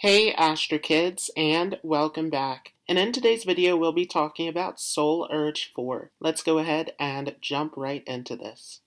Hey Astro Kids, and welcome back. And in today's video, we'll be talking about Soul Urge 4. Let's go ahead and jump right into this.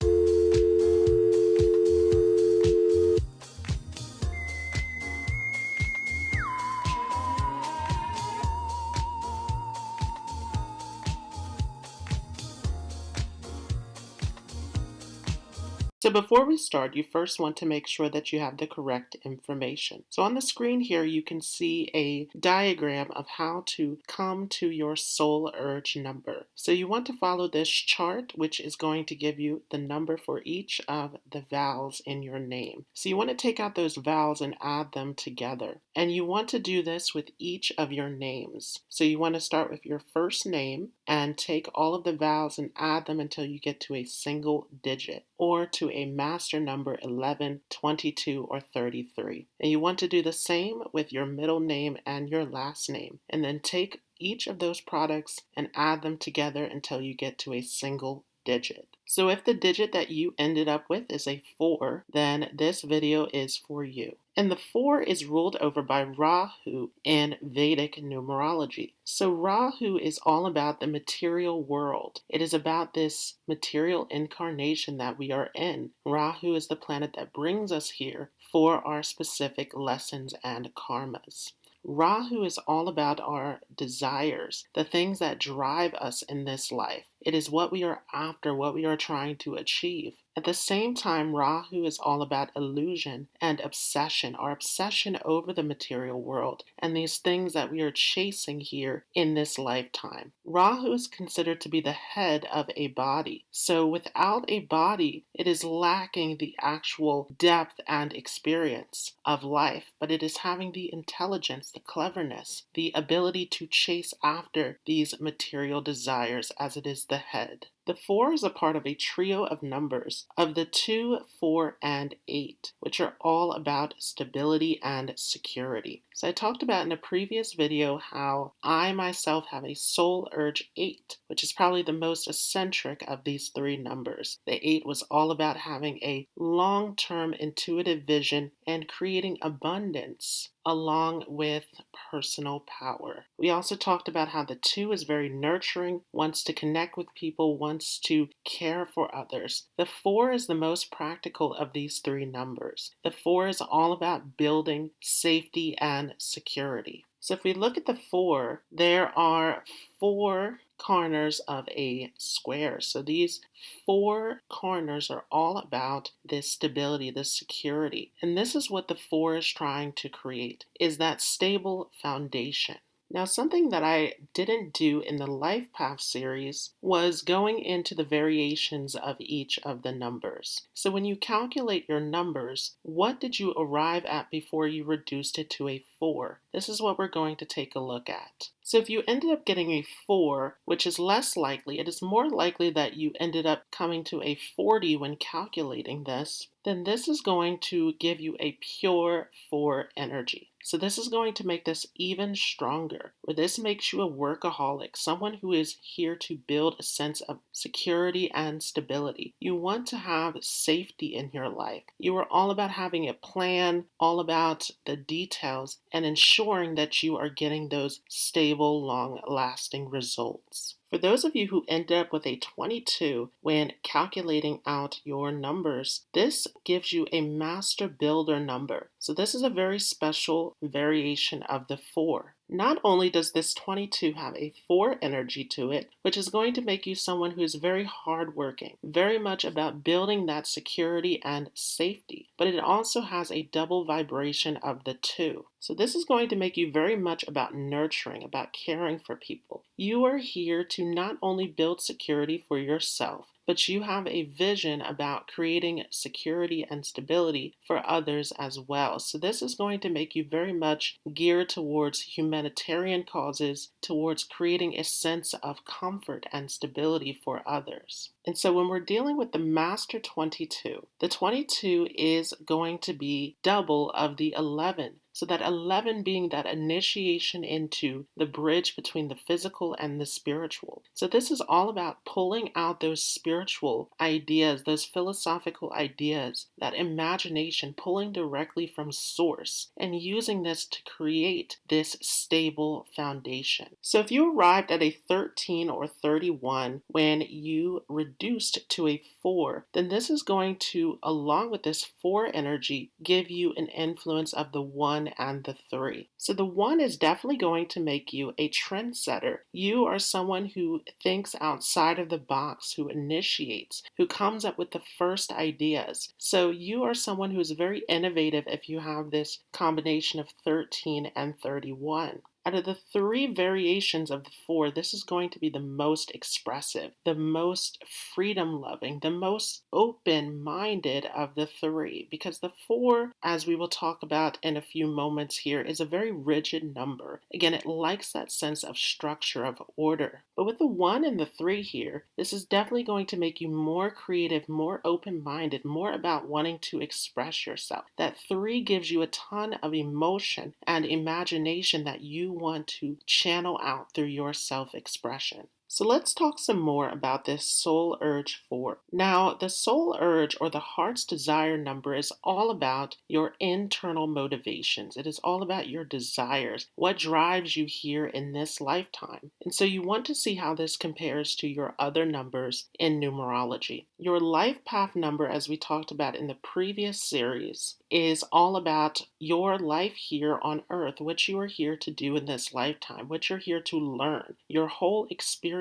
So before we start, you first want to make sure that you have the correct information. So on the screen here, you can see a diagram of how to come to your soul urge number. So you want to follow this chart, which is going to give you the number for each of the vowels in your name. So you want to take out those vowels and add them together. And you want to do this with each of your names. So you want to start with your first name and take all of the vowels and add them until you get to a single digit, or to a master number 11, 22, or 33. And you want to do the same with your middle name and your last name. And then take each of those products and add them together until you get to a single digit. So if the digit that you ended up with is a 4, then this video is for you. And the 4 is ruled over by Rahu in Vedic numerology. So Rahu is all about the material world. It is about this material incarnation that we are in. Rahu is the planet that brings us here for our specific lessons and karmas. Rahu is all about our desires, the things that drive us in this life. It is what we are after, what we are trying to achieve. At the same time, Rahu is all about illusion and obsession, our obsession over the material world and these things that we are chasing here in this lifetime. Rahu is considered to be the head of a body. So without a body, it is lacking the actual depth and experience of life, but it is having the intelligence, the cleverness, the ability to chase after these material desires as it is the head. The 4 is a part of a trio of numbers of the 2, 4, and 8, which are all about stability and security. So I talked about in a previous video how I myself have a soul urge 8, which is probably the most eccentric of these 3 numbers. The 8 was all about having a long-term intuitive vision and creating abundance along with personal power. We also talked about how the 2 is very nurturing, wants to connect with people, wants to care for others. The 4 is the most practical of these 3 numbers. The 4 is all about building safety and security. So if we look at the 4, there are 4 corners of a square. So these 4 corners are all about this stability, this security. And this is what the 4 is trying to create, is that stable foundation. Now, something that I didn't do in the Life Path series was going into the variations of each of the numbers. So when you calculate your numbers, what did you arrive at before you reduced it to a 4? This is what we're going to take a look at. So if you ended up getting a 4, which is less likely, it is more likely that you ended up coming to a 40 when calculating this, then this is going to give you a pure 4 energy. So this is going to make this even stronger, where this makes you a workaholic, someone who is here to build a sense of security and stability. You want to have safety in your life. You are all about having a plan, all about the details, and ensuring that you are getting those stable, long-lasting results. For those of you who end up with a 22 when calculating out your numbers, this gives you a master builder number. So this is a very special variation of the 4. Not only does this 22 have a 4 energy to it, which is going to make you someone who is very hardworking, very much about building that security and safety, but it also has a double vibration of the 2. So this is going to make you very much about nurturing, about caring for people. You are here to not only build security for yourself, but you have a vision about creating security and stability for others as well. So this is going to make you very much geared towards humanitarian causes, towards creating a sense of comfort and stability for others. And so when we're dealing with the Master 22, the 22 is going to be double of the 11. So that 11 being that initiation into the bridge between the physical and the spiritual. So this is all about pulling out those spiritual ideas, those philosophical ideas, that imagination, pulling directly from source and using this to create this stable foundation. So if you arrived at a 13 or 31 when you reduced to a 4, then this is going to, along with this 4 energy, give you an influence of the 1 and the 3. So the 1 is definitely going to make you a trendsetter. You are someone who thinks outside of the box, who initiates, who comes up with the first ideas. So you are someone who is very innovative if you have this combination of 13 and 31. Out of the 3 variations of the 4, this is going to be the most expressive, the most freedom loving, the most open minded of the 3, because the 4, as we will talk about in a few moments here, is a very rigid number. Again, it likes that sense of structure, of order. But with the 1 and the 3 here, this is definitely going to make you more creative, more open minded, more about wanting to express yourself. That 3 gives you a ton of emotion and imagination that you want to channel out through your self-expression. So let's talk some more about this soul urge 4. Now, the soul urge, or the heart's desire number, is all about your internal motivations. It is all about your desires, what drives you here in this lifetime. And so you want to see how this compares to your other numbers in numerology. Your life path number, as we talked about in the previous series, is all about your life here on earth, what you are here to do in this lifetime, what you're here to learn, your whole experience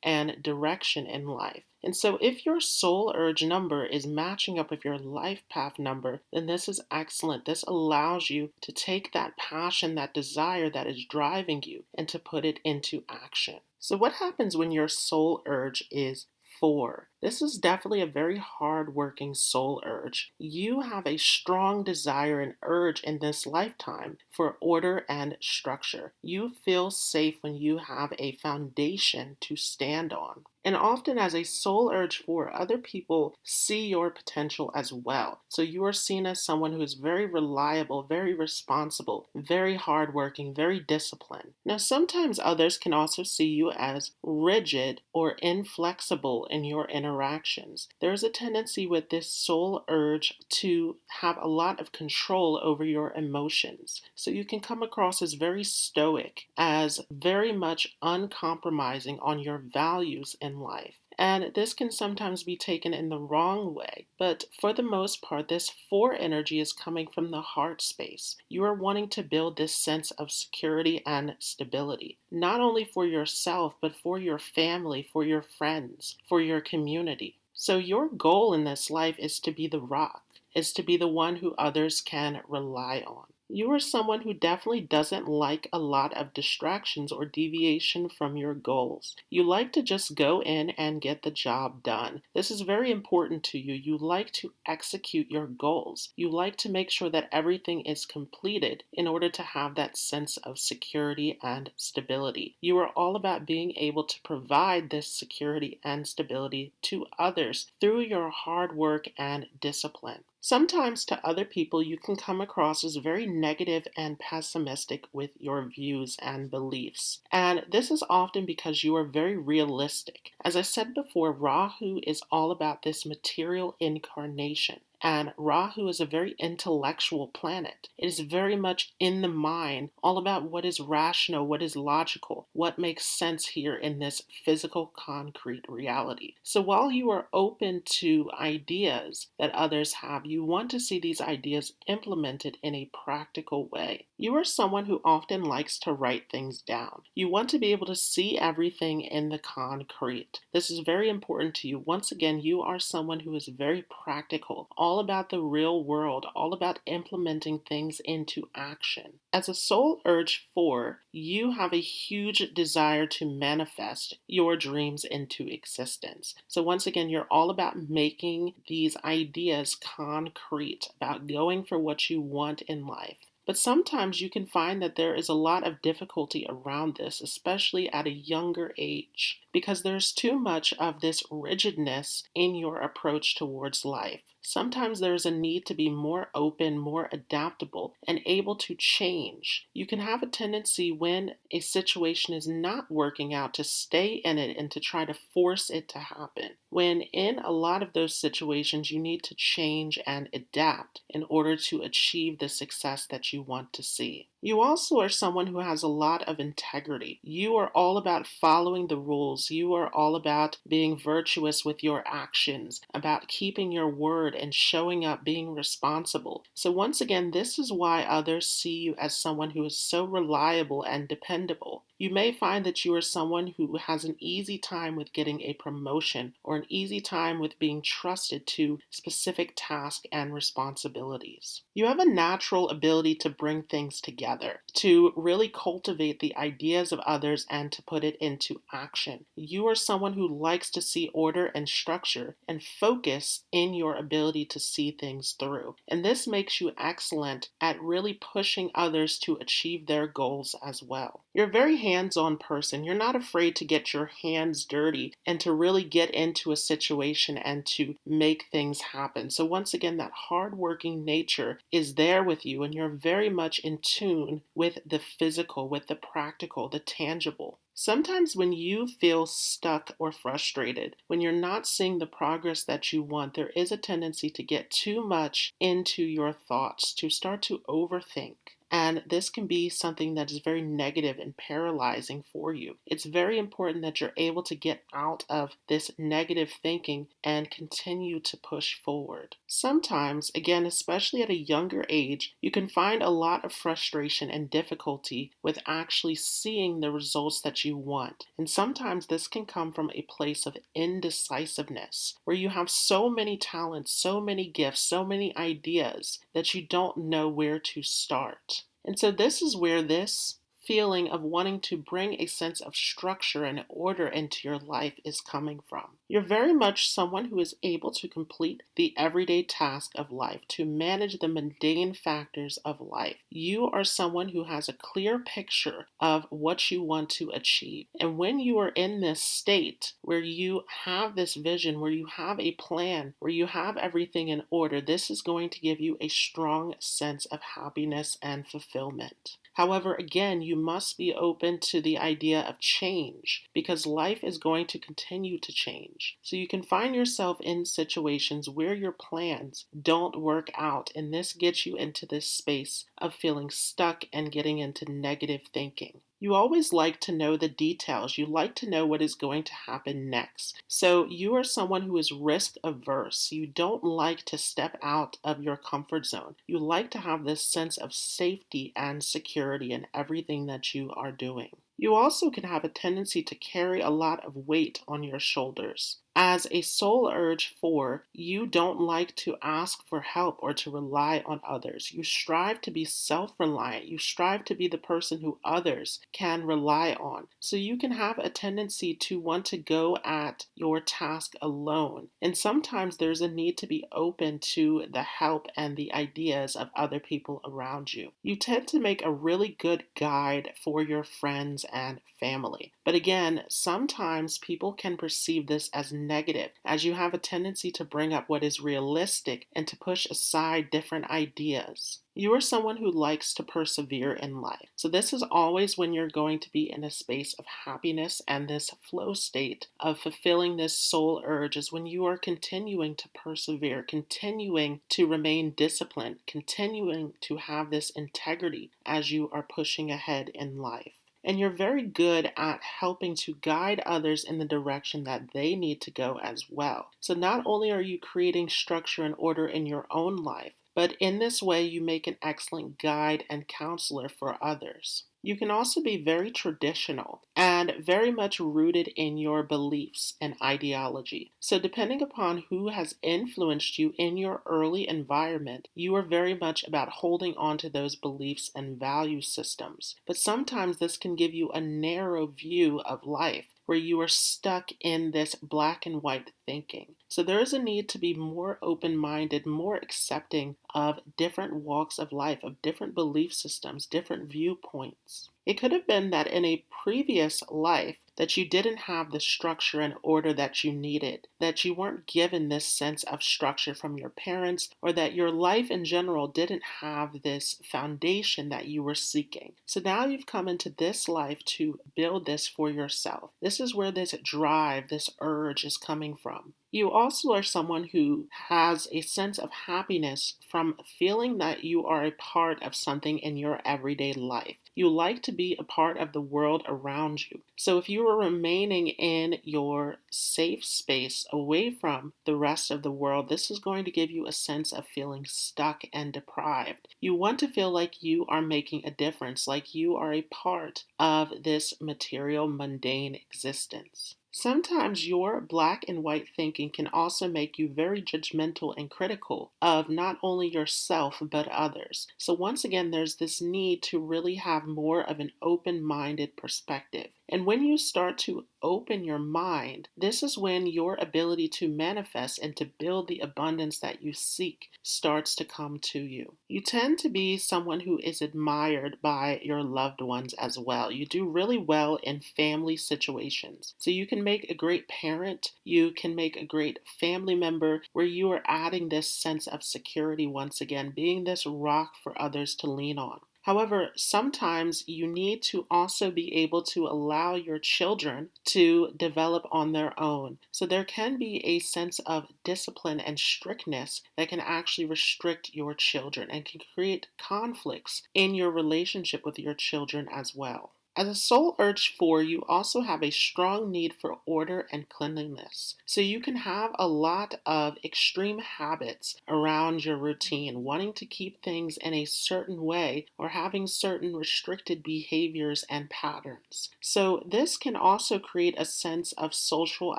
and direction in life. And so if your soul urge number is matching up with your life path number, then this is excellent. This allows you to take that passion, that desire that is driving you, and to put it into action. So what happens when your soul urge is 4? This is definitely a very hard-working soul urge. You have a strong desire and urge in this lifetime for order and structure. You feel safe when you have a foundation to stand on. And often as a soul urge 4, other people see your potential as well. So you are seen as someone who is very reliable, very responsible, very hardworking, very disciplined. Now, sometimes others can also see you as rigid or inflexible in your interactions. There's a tendency with this soul urge to have a lot of control over your emotions. So you can come across as very stoic, as very much uncompromising on your values in life. And this can sometimes be taken in the wrong way. But for the most part, this 4 energy is coming from the heart space. You are wanting to build this sense of security and stability, not only for yourself, but for your family, for your friends, for your community. So your goal in this life is to be the rock, is to be the one who others can rely on. You are someone who definitely doesn't like a lot of distractions or deviation from your goals. You like to just go in and get the job done. This is very important to you. You like to execute your goals. You like to make sure that everything is completed in order to have that sense of security and stability. You are all about being able to provide this security and stability to others through your hard work and discipline. Sometimes to other people, you can come across as very negative and pessimistic with your views and beliefs. And this is often because you are very realistic. As I said before, Rahu is all about this material incarnation. And Rahu is a very intellectual planet. It is very much in the mind, all about what is rational, what is logical, what makes sense here in this physical, concrete reality. So while you are open to ideas that others have, you want to see these ideas implemented in a practical way. You are someone who often likes to write things down. You want to be able to see everything in the concrete. This is very important to you. Once again, you are someone who is very practical, all about the real world, all about implementing things into action. As a soul urge 4, you have a huge desire to manifest your dreams into existence. So once again, you're all about making these ideas concrete, about going for what you want in life. But sometimes you can find that there is a lot of difficulty around this, especially at a younger age, because there's too much of this rigidness in your approach towards life. Sometimes there's a need to be more open, more adaptable, and able to change. You can have a tendency when a situation is not working out to stay in it and to try to force it to happen. When in a lot of those situations, you need to change and adapt in order to achieve the success that you want to see. You also are someone who has a lot of integrity. You are all about following the rules. You are all about being virtuous with your actions, about keeping your word and showing up, being responsible. So once again, this is why others see you as someone who is so reliable and dependable. You may find that you are someone who has an easy time with getting a promotion or an easy time with being trusted to specific tasks and responsibilities. You have a natural ability to bring things together, to really cultivate the ideas of others and to put it into action. You are someone who likes to see order and structure and focus in your ability to see things through. And this makes you excellent at really pushing others to achieve their goals as well. You're a very hands-on person. You're not afraid to get your hands dirty and to really get into a situation and to make things happen. So once again, that hardworking nature is there with you, and you're very much in tune with the physical, with the practical, the tangible. Sometimes when you feel stuck or frustrated, when you're not seeing the progress that you want, there is a tendency to get too much into your thoughts, to start to overthink. And this can be something that is very negative and paralyzing for you. It's very important that you're able to get out of this negative thinking and continue to push forward. Sometimes, again, especially at a younger age, you can find a lot of frustration and difficulty with actually seeing the results that you want. And sometimes this can come from a place of indecisiveness, where you have so many talents, so many gifts, so many ideas that you don't know where to start. And so this is where this feeling of wanting to bring a sense of structure and order into your life is coming from. You're very much someone who is able to complete the everyday task of life, to manage the mundane factors of life. You are someone who has a clear picture of what you want to achieve. And when you are in this state where you have this vision, where you have a plan, where you have everything in order, this is going to give you a strong sense of happiness and fulfillment. However, again, you must be open to the idea of change, because life is going to continue to change. So you can find yourself in situations where your plans don't work out, and this gets you into this space of feeling stuck and getting into negative thinking. You always like to know the details. You like to know what is going to happen next. So you are someone who is risk averse. You don't like to step out of your comfort zone. You like to have this sense of safety and security in everything that you are doing. You also can have a tendency to carry a lot of weight on your shoulders. As a soul urge 4, you don't like to ask for help or to rely on others. You strive to be self-reliant. You strive to be the person who others can rely on. So you can have a tendency to want to go at your task alone. And sometimes there's a need to be open to the help and the ideas of other people around you. You tend to make a really good guide for your friends and family. But again, sometimes people can perceive this as negative, as you have a tendency to bring up what is realistic and to push aside different ideas. You are someone who likes to persevere in life. So this is always when you're going to be in a space of happiness and this flow state of fulfilling this soul urge, is when you are continuing to persevere, continuing to remain disciplined, continuing to have this integrity as you are pushing ahead in life. And you're very good at helping to guide others in the direction that they need to go as well. So not only are you creating structure and order in your own life, but in this way you make an excellent guide and counselor for others. You can also be very traditional and very much rooted in your beliefs and ideology. So depending upon who has influenced you in your early environment, you are very much about holding on to those beliefs and value systems. But sometimes this can give you a narrow view of life, where you are stuck in this black and white thinking. So there is a need to be more open-minded, more accepting of different walks of life, of different belief systems, different viewpoints. It could have been that in a previous life, that you didn't have the structure and order that you needed, that you weren't given this sense of structure from your parents, or that your life in general didn't have this foundation that you were seeking. So now you've come into this life to build this for yourself. This is where this drive, this urge is coming from. You also are someone who has a sense of happiness from feeling that you are a part of something in your everyday life. You like to be a part of the world around you. So if you are remaining in your safe space away from the rest of the world, this is going to give you a sense of feeling stuck and deprived. You want to feel like you are making a difference, like you are a part of this material, mundane existence. Sometimes your black and white thinking can also make you very judgmental and critical of not only yourself but others. So once again, there's this need to really have more of an open-minded perspective. And when you start to open your mind, this is when your ability to manifest and to build the abundance that you seek starts to come to you. You tend to be someone who is admired by your loved ones as well. You do really well in family situations. So you can make a great parent, you can make a great family member where you are adding this sense of security once again, being this rock for others to lean on. However, sometimes you need to also be able to allow your children to develop on their own. So there can be a sense of discipline and strictness that can actually restrict your children and can create conflicts in your relationship with your children as well. As a soul urge 4, you also have a strong need for order and cleanliness. So you can have a lot of extreme habits around your routine, wanting to keep things in a certain way or having certain restricted behaviors and patterns. So this can also create a sense of social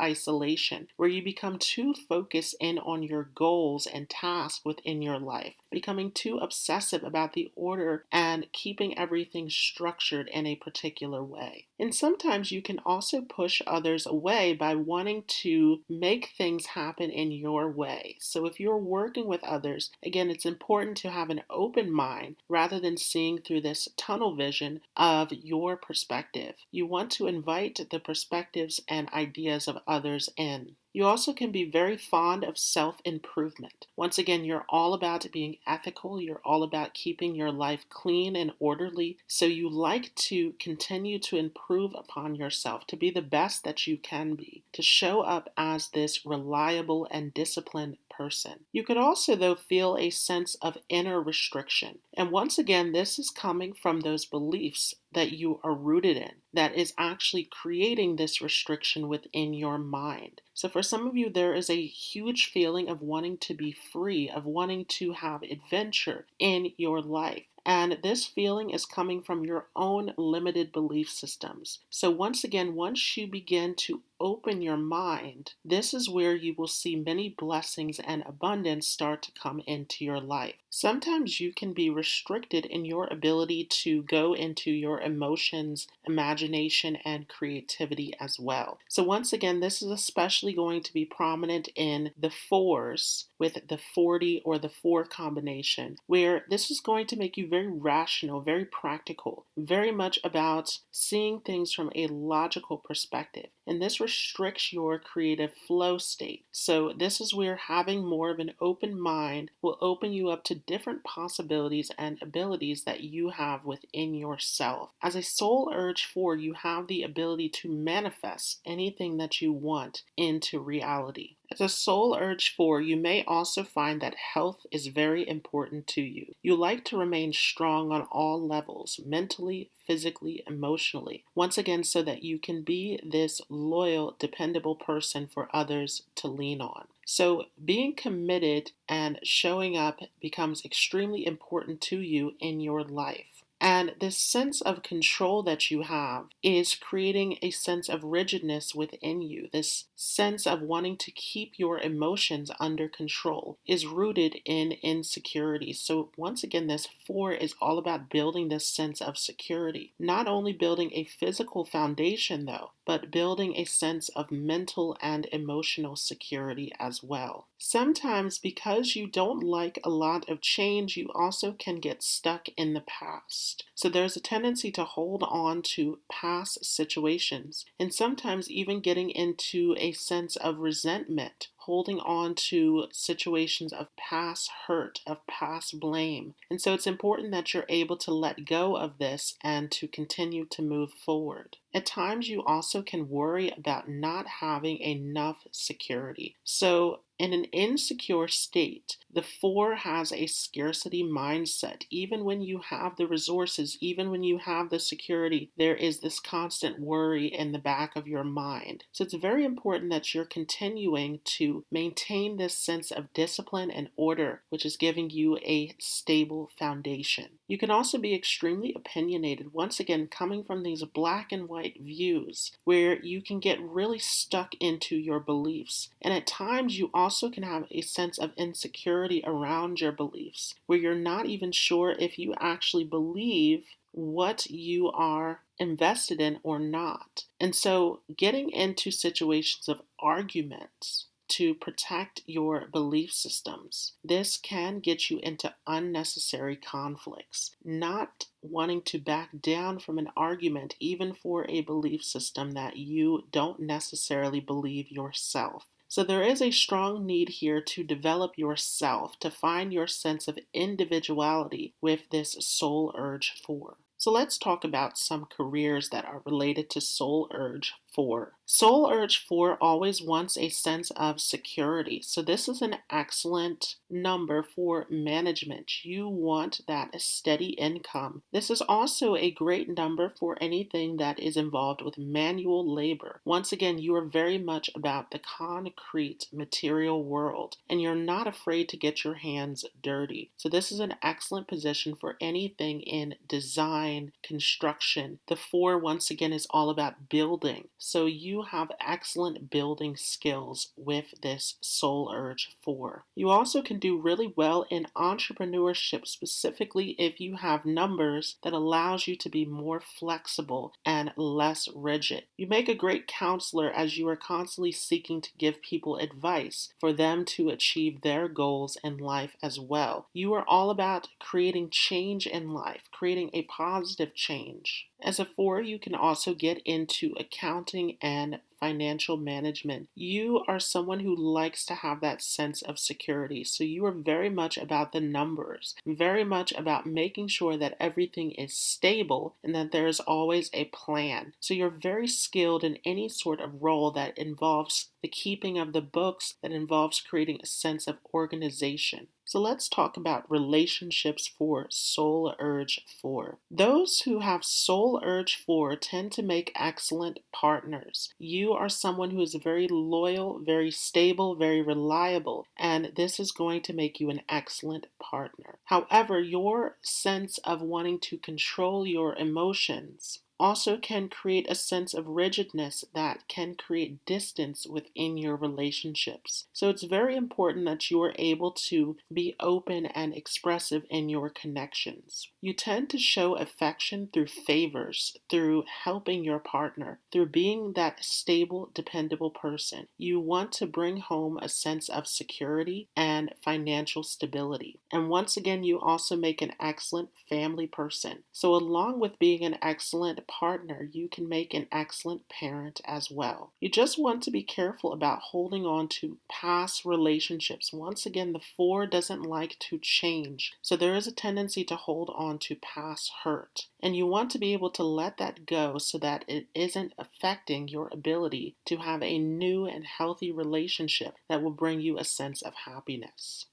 isolation where you become too focused in on your goals and tasks within your life, becoming too obsessive about the order and keeping everything structured in a particular way. And sometimes you can also push others away by wanting to make things happen in your way. So if you're working with others, again, it's important to have an open mind rather than seeing through this tunnel vision of your perspective. You want to invite the perspectives and ideas of others in. You also can be very fond of self-improvement. Once again, you're all about being ethical. You're all about keeping your life clean and orderly. So you like to continue to improve upon yourself, to be the best that you can be, to show up as this reliable and disciplined person. You could also, though, feel a sense of inner restriction. And once again, this is coming from those beliefs that you are rooted in that is actually creating this restriction within your mind. So for some of you, there is a huge feeling of wanting to be free, of wanting to have adventure in your life. And this feeling is coming from your own limited belief systems. So once again, once you begin to open your mind, this is where you will see many blessings and abundance start to come into your life. Sometimes you can be restricted in your ability to go into your emotions, imagination, and creativity as well. So once again, this is especially going to be prominent in the 4s with the 40 or the 4 combination, where this is going to make you very rational, very practical, very much about seeing things from a logical perspective. And this restricts your creative flow state. So this is where having more of an open mind will open you up to different possibilities and abilities that you have within yourself. As a soul urge 4, you have the ability to manifest anything that you want into reality. As a soul urge 4, you may also find that health is very important to you. You like to remain strong on all levels, mentally, physically, emotionally. Once again, so that you can be this loyal, dependable person for others to lean on. So being committed and showing up becomes extremely important to you in your life. And this sense of control that you have is creating a sense of rigidness within you. This sense of wanting to keep your emotions under control is rooted in insecurity. So once again, this 4 is all about building this sense of security. Not only building a physical foundation though, but building a sense of mental and emotional security as well. Sometimes because you don't like a lot of change, you also can get stuck in the past. past. So there's a tendency to hold on to past situations and sometimes even getting into a sense of resentment, holding on to situations of past hurt, of past blame. And so it's important that you're able to let go of this and to continue to move forward. At times, you also can worry about not having enough security. So in an insecure state, the 4 has a scarcity mindset. Even when you have the resources, even when you have the security, there is this constant worry in the back of your mind. So it's very important that you're continuing to maintain this sense of discipline and order, which is giving you a stable foundation. You can also be extremely opinionated, once again, coming from these black and white views, where you can get really stuck into your beliefs. And at times, you also can have a sense of insecurity around your beliefs, where you're not even sure if you actually believe what you are invested in or not. And so getting into situations of arguments to protect your belief systems, this can get you into unnecessary conflicts. Not wanting to back down from an argument, even for a belief system that you don't necessarily believe yourself. So there is a strong need here to develop yourself, to find your sense of individuality with this soul urge 4. So let's talk about some careers that are related to soul urge 4. Soul urge 4 always wants a sense of security. So this is an excellent number for management. You want that steady income. This is also a great number for anything that is involved with manual labor. Once again, you are very much about the concrete material world, and you're not afraid to get your hands dirty. So this is an excellent position for anything in design, construction. The 4, once again, is all about building. So you have excellent building skills with this soul urge 4. You also can do really well in entrepreneurship, specifically if you have numbers that allows you to be more flexible and less rigid. You make a great counselor as you are constantly seeking to give people advice for them to achieve their goals in life as well. You are all about creating change in life, creating a positive change. As a 4, you can also get into accounting and financial management. You are someone who likes to have that sense of security. So you are very much about the numbers, very much about making sure that everything is stable and that there is always a plan. So you're very skilled in any sort of role that involves the keeping of the books, that involves creating a sense of organization. So let's talk about relationships for soul urge 4. Those who have soul urge 4 tend to make excellent partners. You are someone who is very loyal, very stable, very reliable, and this is going to make you an excellent partner. However, your sense of wanting to control your emotions also can create a sense of rigidness that can create distance within your relationships. So it's very important that you are able to be open and expressive in your connections. You tend to show affection through favors, through helping your partner, through being that stable, dependable person. You want to bring home a sense of security and financial stability. And once again, you also make an excellent family person. So along with being an excellent partner, you can make an excellent parent as well. You just want to be careful about holding on to past relationships. Once again, the 4 doesn't like to change. So there is a tendency to hold on to past hurt. And you want to be able to let that go so that it isn't affecting your ability to have a new and healthy relationship that will bring you a sense of happiness.